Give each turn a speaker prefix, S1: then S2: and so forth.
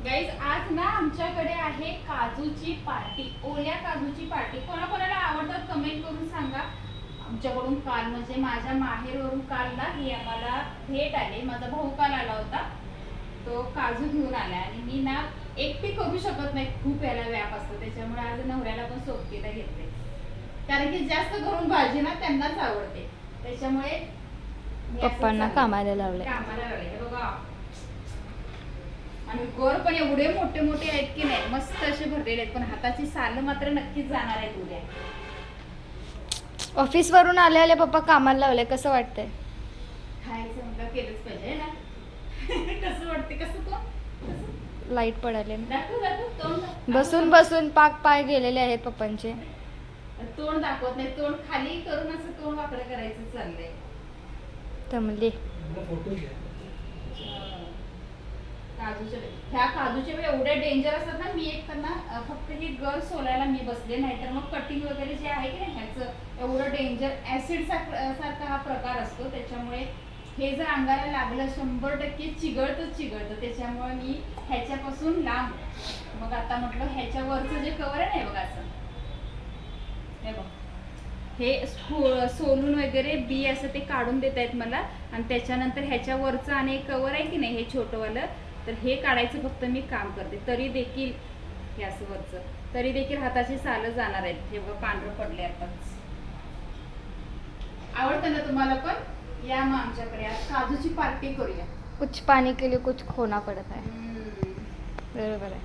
S1: Guys आज ना आमच्याकडे आहे काजूची पार्टी, ओल्या काजूची पार्टी. कोणाकोणाला आवडतात कमेंट करून सांगा. आमच्याकडून काल म्हणजे माझ्या माहेरवरून काल ना ही आम्हाला भेट आली. माझा भाऊ काल आला होता, तो काजू घेऊन आला आणि मी ना एकटी करू शकत नाही, खूप याला व्याप असतो. त्याच्यामुळे आज नवऱ्याला पण सोबतीला घेतले, कारण की जास्त करून भाजी ना त्यांनाच आवडते. त्याच्यामुळे
S2: पप्पांना कामाला लावले.
S1: बघा. आणि गोर पण एवढे मोठे मोठे आहेत की नाही, मस्त असे भरलेले आहेत. पण हाताची साल मात्र नक्कीच जाणार आहेत उद्या.
S2: ऑफिस वरून आले आले पप्पा कामाला लावले. कसं वाटतंय?
S1: खायचं म्हटलं केलंच पाहिजे ना. कसं वाटते? कसं तो
S2: लाईट पडाले.
S1: दाखव दाखव तोंड.
S2: बसून बसून पाय गेलेले आहेत पप्पांचे.
S1: तोंड दाखवत नाही, तोंड खाली करून असं तोंड वाकडं करायचं चाललंय.
S2: जमले.
S1: ह्या काजूचे एवढे डेंजर असतात ना. मी एक त्यांना फक्त ही गर सोलायला मी बसले, नाहीतर मग कटिंग वगैरे जे आहे की नाही ह्याचं एवढं डेंजर ऍसिड सारखा हा प्रकार असतो. त्याच्यामुळे हे जर अंगाला लागलं 100% चिघळतं. त्याच्यामुळे मी ह्याच्यापासून लांब. मग आता म्हटलं ह्याच्यावरचं जे कवर आहे ना बघा, असं हे बघ, हे सोलून वगैरे बी असं ते काढून देत आहेत मला. आणि त्याच्यानंतर ह्याच्यावरचं आणि एक कवर आहे की नाही हे छोटंवालं, तर हे काढायचं फक्त मी काम करते. तरी देखील हे असं वरचं तरी देखील हाताची सालं जाणार आहेत. हे बघ पांढरं पडले आताच. आवडतं ना तुम्हाला पण? या मग आमच्याकडे आज काजूची पार्टी करूया.
S2: कुछ पाणी के लिए कुछ खोना पडत आहे. बरोबर आहे.